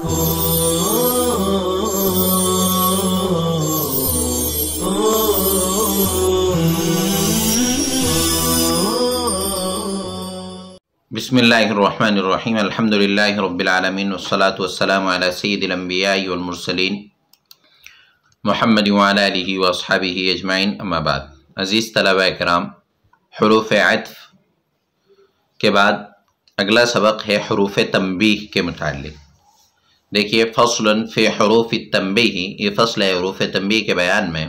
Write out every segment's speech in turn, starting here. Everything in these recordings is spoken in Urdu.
بسم اللہ الرحمن الرحیم الحمدللہ رب العالمین والصلاة والسلام علی سید الانبیاء والمرسلین محمد وعلی آلہ واصحابہ اجمعین، اما بعد۔ عزیز طلبہ کرام، حروف عطف کے بعد اگلا سبق ہے حروف تنبیہ کے متعلق۔ دیکھیے، فصل فی حروف التنبیہ، یہ فصل ہے حروف تنبیہ کے بیان میں۔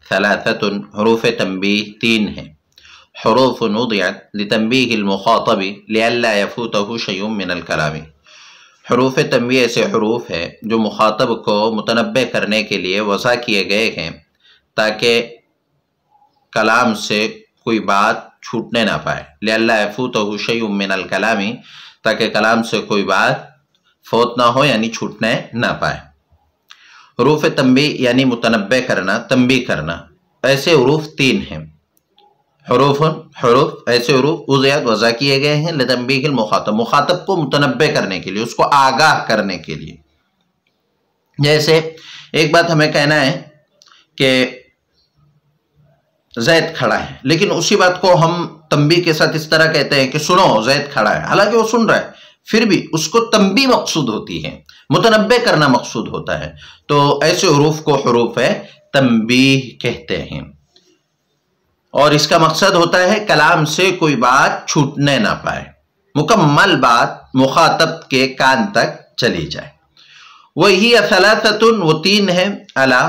ثلاثۃ، حروف تنبیہ تین ہیں۔ حروف وضعت لتنبیہ المخاطب لئلا یفوتہ شیء من الکلام، حروف تنبیہ ایسے حروف ہے جو مخاطب کو متنبہ کرنے کے لیے وضع کیے گئے ہیں تاکہ کلام سے کوئی بات چھوٹنے نہ پائے۔ لئلا یفوتہ شیء من الکلام، تاکہ کلام سے کوئی بات فوت نہ ہو، یعنی چھوٹنے نہ پائے۔ حروف تنبیہ یعنی متنبہ کرنا، تنبیہ کرنا، ایسے حروف تین ہیں۔ حروف ایسے حروف وضعت وضع کیے گئے ہیں لتنبیہ المخاطب، مخاطب کو متنبہ کرنے کے لیے، اس کو آگاہ کرنے کے لیے۔ جیسے ایک بات ہمیں کہنا ہے کہ زید کھڑا ہے، لیکن اسی بات کو ہم تنبیہ کے ساتھ اس طرح کہتے ہیں کہ سنو زید کھڑا ہے، حالانکہ وہ سن رہا ہے، پھر بھی اس کو تنبیہ مقصود ہوتی ہے، متنبہ کرنا مقصود ہوتا ہے۔ تو ایسے حروف کو حروف تنبیہ کہتے ہیں، اور اس کا مقصد ہوتا ہے کلام سے کوئی بات چھوٹنے نہ پائے، مکمل بات مخاطب کے کان تک چلی جائے۔ وہی ثلاثۃ، وہ تین ہیں، الا،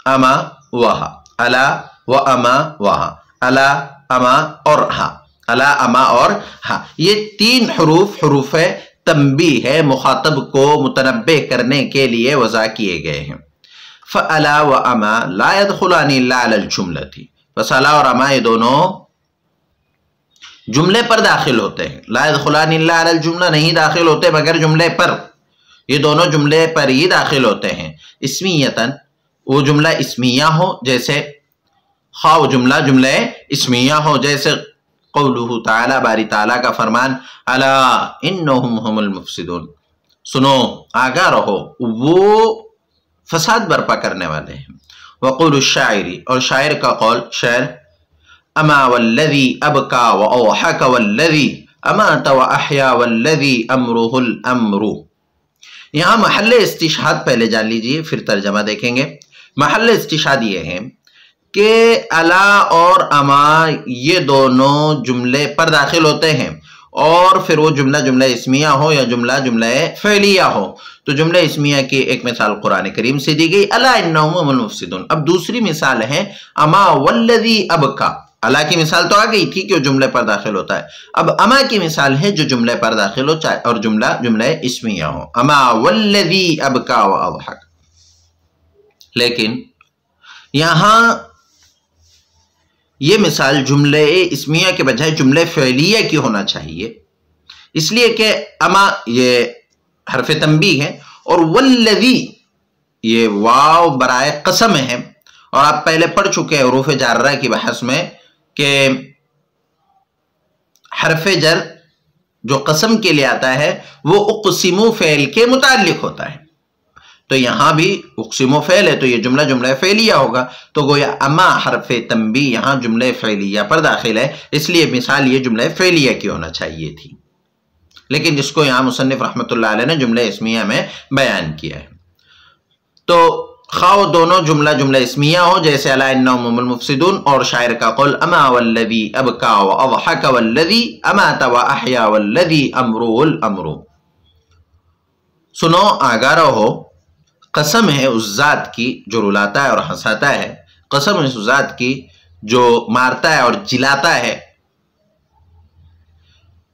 اما، وہا، الا و اما وہا، الا، اما اور ہا، الا، اما اور ہا، یہ تین حروف حروف تنبیہ ہے، مخاطب کو متنبہ کرنے کے لیے وضع کیے گئے ہیں۔ فَأَلَا وَأَمَا لَا يَدْخُلَانِ إِلَّا عَلَى الْجُمْلَةِ، بس الا اور اما یہ دونوں جملے پر داخل ہوتے ہیں۔ لا يدخلان الا علی الجملہ، نہیں داخل ہوتے مگر جملے پر، یہ دونوں جملے پر ہی داخل ہوتے ہیں۔ اسمیتاً، وہ جملہ اسمیہ ہو، جیسے خواہ جملہ اسمیہ ہو، جیسے قولہ تعالی، باری تعالیٰ کا فرمان، الا انہم هم المفسدون، سنو، آگاہ رہو، وہ فساد برپا کرنے والے ہیں۔ وقول الشاعری، اور شاعر کا قول، شعر، اما والذی ابکا واوحک والذی امات واحیا والذی امرہ الامر۔ یہاں محل استشہاد پہلے جان لیجئے، پھر ترجمہ دیکھیں گے۔ محل استشہاد یہ ہے کہ الا اور اما یہ دونوں جملے پر داخل ہوتے ہیں، اور پھر وہ جملہ اسمیہ ہو یا جملہ فعلیہ ہو۔ تو جملہ اسمیہ کی ایک مثال قرآن کریم سے دی گئی، الا انہم هم المفسدون۔ اب دوسری مثال ہے اما والذی ابکا، الا کی مثال تو آ گئی تھی کہ وہ جملے پر داخل ہوتا ہے، اب اما کی مثال ہے جو جملے پر داخل ہو اور جملہ اسمیہ ہو، اما والذی ابکا واضحک۔ لیکن یہاں یہ مثال جملے اسمیہ کے بجائے جملے فعلیہ کی ہونا چاہیے، اس لیے کہ اما یہ حرف تنبیہ ہے، اور والذی یہ واو برائے قسم ہے، اور آپ پہلے پڑھ چکے ہیں حروف جارہ کی بحث میں کہ حرف جر جو قسم کے لیے آتا ہے وہ اقسمو فعل کے متعلق ہوتا ہے، تو یہاں بھی اقسمو فعل ہے تو یہ جملہ فعلیہ ہوگا، تو گویا اما حرف تنبیہ یہاں جملہ فعلیہ پر داخل ہے، اس لیے مثال یہ جملہ فعلیہ کی ہونا چاہیے تھی، لیکن جس کو یہاں مصنف رحمۃ اللہ علیہ نے جملہ اسمیہ میں بیان کیا ہے۔ تو خواہ دونوں جملہ اسمیہ ہو، جیسے الا انہم هم المفسدون، اور شاعر کا قول اما والذی ابکا واضحک والذی امات واحیا والذی امرہ الامر، سنو، آگاہ رہو، قسم ہے اس ذات کی جو رلاتا ہے اور ہنساتا ہے، قسم ہے اس ذات کی جو مارتا ہے اور جلاتا ہے،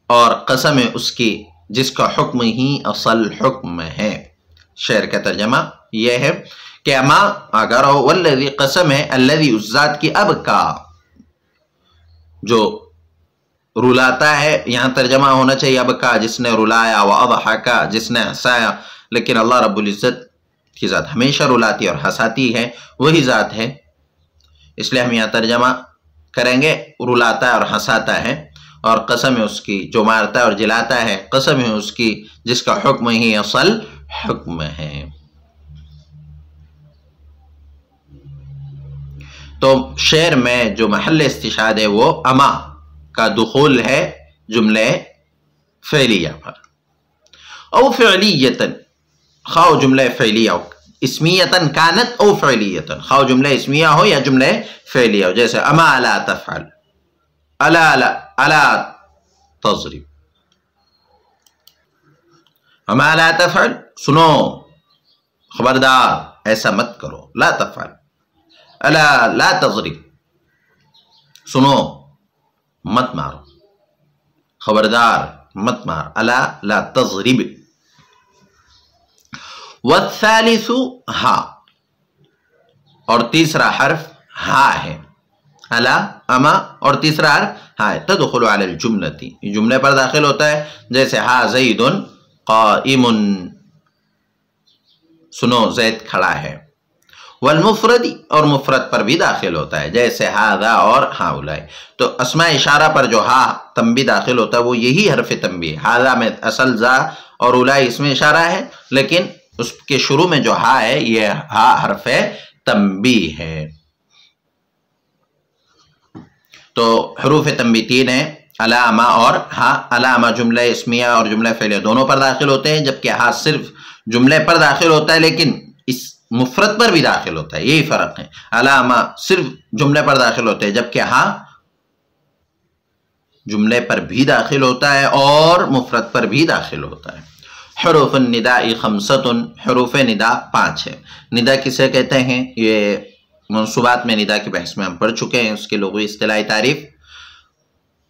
اور قسم ہے اس کی جس کا حکم ہی اصل حکم ہے۔ شعر کا ترجمہ یہ ہے کہ اما، آگاہ رہو، والذی، قسم ہے، الذی، اس ذات کی، ابکا، جو رلاتا ہے، یہاں ترجمہ ہونا چاہیے ابکا جس نے رلایا، واضحکا جس نے ہنسایا، لیکن اللہ رب العزت کی ذات ہمیشہ رلاتی اور ہنساتی ہے، وہی ذات ہے، اس لیے ہم یہاں ترجمہ کریں گے رلاتا ہے اور ہنساتا ہے، اور قسم ہے اس کی جو مارتا ہے اور جلاتا ہے، قسم ہے اس کی جس کا حکم ہی اصل حکم ہے۔ تو شعر میں جو محل استشہاد ہے وہ اما کا دخول ہے جملے فعلیہ پر۔ او فعلیتن، خواہ جملہ فعلیہ ہو، اسمیتن کانت او فعلیتن، خواہ جملہ اسمیہ ہو یا جملہ فعلیہ ہو، جیسے اما لا تفعل، الا تضرب، اما لا تفعل، سنو، خبردار ایسا مت کرو، لا تفعل، الا لا تضرب، سنو مت مارو، خبردار مت مار، الا لا تضرب۔ والثالث ہا، اور تیسرا حرف ہا ہے، الا اما اور تیسرا حرف ہا ہے، تدخل علی الجملتی، یہ جملے پر داخل ہوتا ہے، جیسے ہا زید قائم، سنو زید کھڑا ہے۔ والمفردی، اور مفرد پر بھی داخل ہوتا ہے، جیسے ھذا اور ہؤلاء۔ تو اسماء اشارہ پر جو ہا تنبیہ داخل ہوتا ہے وہ یہی حرف تنبیہ، ھذا میں اصل ذا اور اولئک اس میں اشارہ ہے، لیکن اس کے شروع میں جو ہا ہے یہ ہا حرف تنبیہ ہے۔ تو حروف تنبیہ تین ہیں، الا اما اور ہا۔ الا اما جملہ اسمیہ اور جملہ فعلیہ دونوں پر داخل ہوتے ہیں، جبکہ ہا صرف جملے پر داخل ہوتا ہے لیکن اس مفرد پر بھی داخل ہوتا ہے، یہی فرق ہے۔ الا اما صرف جملے پر داخل ہوتے ہیں، جبکہ ہا جملے پر بھی داخل ہوتا ہے اور مفرد پر بھی داخل ہوتا ہے۔ حروف النداء خمسۃ، حروف ندا 5 ہے۔ ندا کسے کہتے ہیں؟ یہ منصوبات میں ندا کی بحث میں ہم پڑھ چکے ہیں، اس کی لغوی اصطلاحی تعریف۔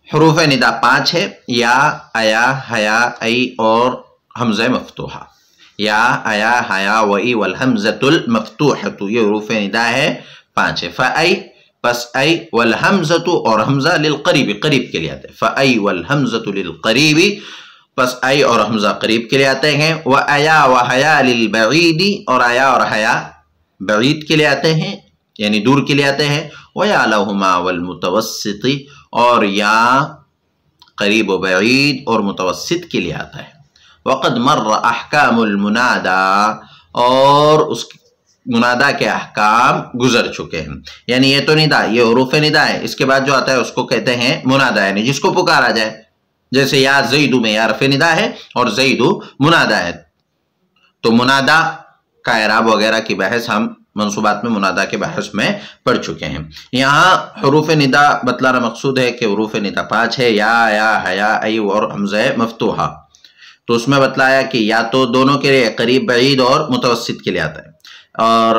حروف ندا 5 ہے، یا، ایا، حیا، ای اور حمزہ مفتوحہ، یا، ایا، حیا، وئی والحمزۃ المفتوحۃ، یہ حروف ندا ہے 5 ہے۔ فائی، پس ای، والحمزۃ اور حمزہ للقریب، قریب کے لیے آتے ہیں، فائی والحمزۃ للقریب، پس ای اور حمزہ قریب کے لیے آتے ہیں۔ وَأَيَا وَحَيَا لِلْبَعِيدِ، اور آیا اور حیا بعید کے لیے آتے ہیں، یعنی دور کے لیے آتے ہیں۔ وَيَا لَهُمَا وَالْمُتَوَسِّطِ، اور یا قریب و بعید اور متوسط کے لیے آتا ہے۔ وَقَدْ مَرَّ أَحْكَامُ الْمُنَادَى، اور اس منادا کے احکام گزر چکے ہیں، یعنی یہ تو ندا، یہ حروف ندا ہے، اس کے بعد جو آتا ہے اس کو کہتے ہیں منادا، یعنی جس کو پکارا جائے، جیسے یا زیدو میں یا حرف ندا ہے اور زیدو منادا ہے۔ تو منادا کا اعراب وغیرہ کی بحث ہم منصوبات میں منادا کے بحث میں پڑھ چکے ہیں۔ یہاں حروف ندا بتلانا مقصود ہے کہ حروف ندا 5 ہے، یا، حیا، ای اور حمزہ مفتوحہ۔ تو اس میں بتلایا کہ یا تو دونوں کے لیے قریب، بعید اور متوسط کے لیے آتا ہے، اور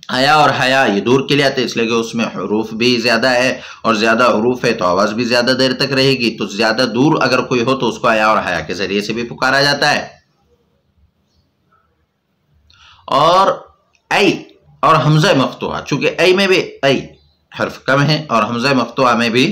حیا اور حیا یہ دور کے لیے آتے ہیں، اس لیے کہ اس میں حروف بھی زیادہ ہے، اور زیادہ حروف ہے تو آواز بھی زیادہ دیر تک رہے گی، تو زیادہ دور اگر کوئی ہو تو اس کو حیا اور حیا کے ذریعے سے بھی پکارا جاتا ہے۔ اور ای اور حمزہ مفتوحہ، چونکہ ای میں بھی ای حرف کم ہے اور حمزہ مفتوحہ میں بھی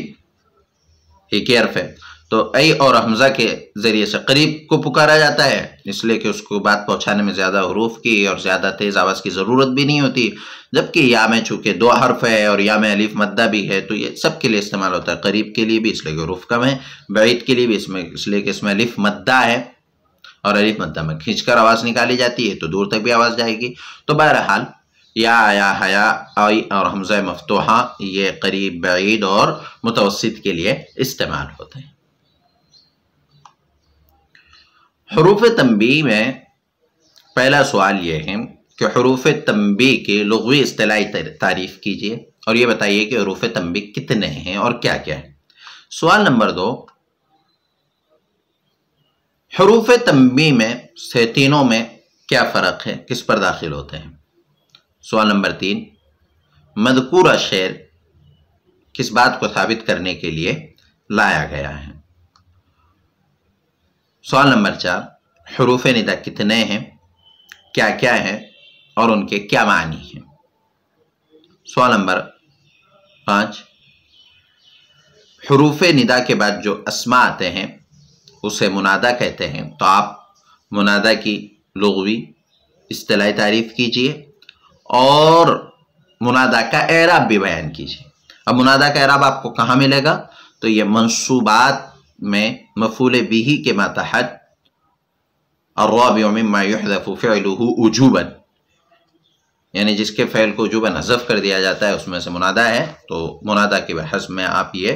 ایک ہی حرف ہے، تو ای اور حمزہ کے ذریعے سے قریب کو پکارا جاتا ہے، اس لیے کہ اس کو بات پہنچانے میں زیادہ حروف کی اور زیادہ تیز آواز کی ضرورت بھی نہیں ہوتی، جبکہ یا میں چونکہ 2 حرف ہے اور یا میں الف مدہ بھی ہے تو یہ سب کے لیے استعمال ہوتا ہے، قریب کے لیے بھی اس لیے کہ حروف کم ہے، بعید کے لیے بھی اس لیے کہ اس میں الف مدہ ہے، اور الف مدہ میں کھینچ کر آواز نکالی جاتی ہے تو دور تک بھی آواز جائے گی۔ تو بہرحال یا حیا، ای اور حمزہ مفتوحہ یہ قریب، بعید اور متوسط کے لیے استعمال ہوتے ہیں۔ حروف تنبیہ میں پہلا سوال یہ ہے کہ حروف تنبیہ کی لغوی اصطلاحی تعریف کیجیے، اور یہ بتائیے کہ حروف تنبیہ کتنے ہیں اور کیا کیا ہے۔ سوال نمبر 2، حروف تنبیہ میں سے تینوں میں کیا فرق ہے، کس پر داخل ہوتے ہیں۔ سوال نمبر 3، مذکورہ شعر کس بات کو ثابت کرنے کے لیے لایا گیا ہے۔ سوال نمبر 4، حروف ندا کتنے ہیں، کیا کیا ہیں اور ان کے کیا معنی ہیں۔ سوال نمبر 5، حروف ندا کے بعد جو اسماء آتے ہیں اسے منادا کہتے ہیں، تو آپ منادا کی لغوی اصطلاحی تعریف کیجیے اور منادا کا اعراب بھی بیان کیجیے۔ اب منادا کا اعراب آپ کو کہاں ملے گا؟ تو یہ منصوبات میں مفعول بہ کے ماتحت الرابع مما يحذف فعله وجوبا، یعنی جس کے فعل کو وجوباً حذف کر دیا جاتا ہے اس میں سے منادہ ہے، تو منادہ کے بحث میں آپ یہ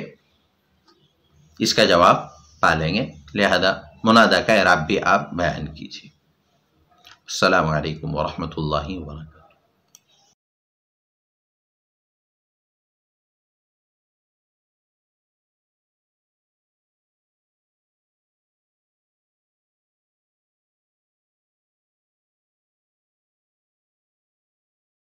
اس کا جواب پا لیں گے، لہذا منادہ کا اعراب بھی آپ بیان کیجیے۔ السلام علیکم ورحمۃ اللہ وبرکاتہ۔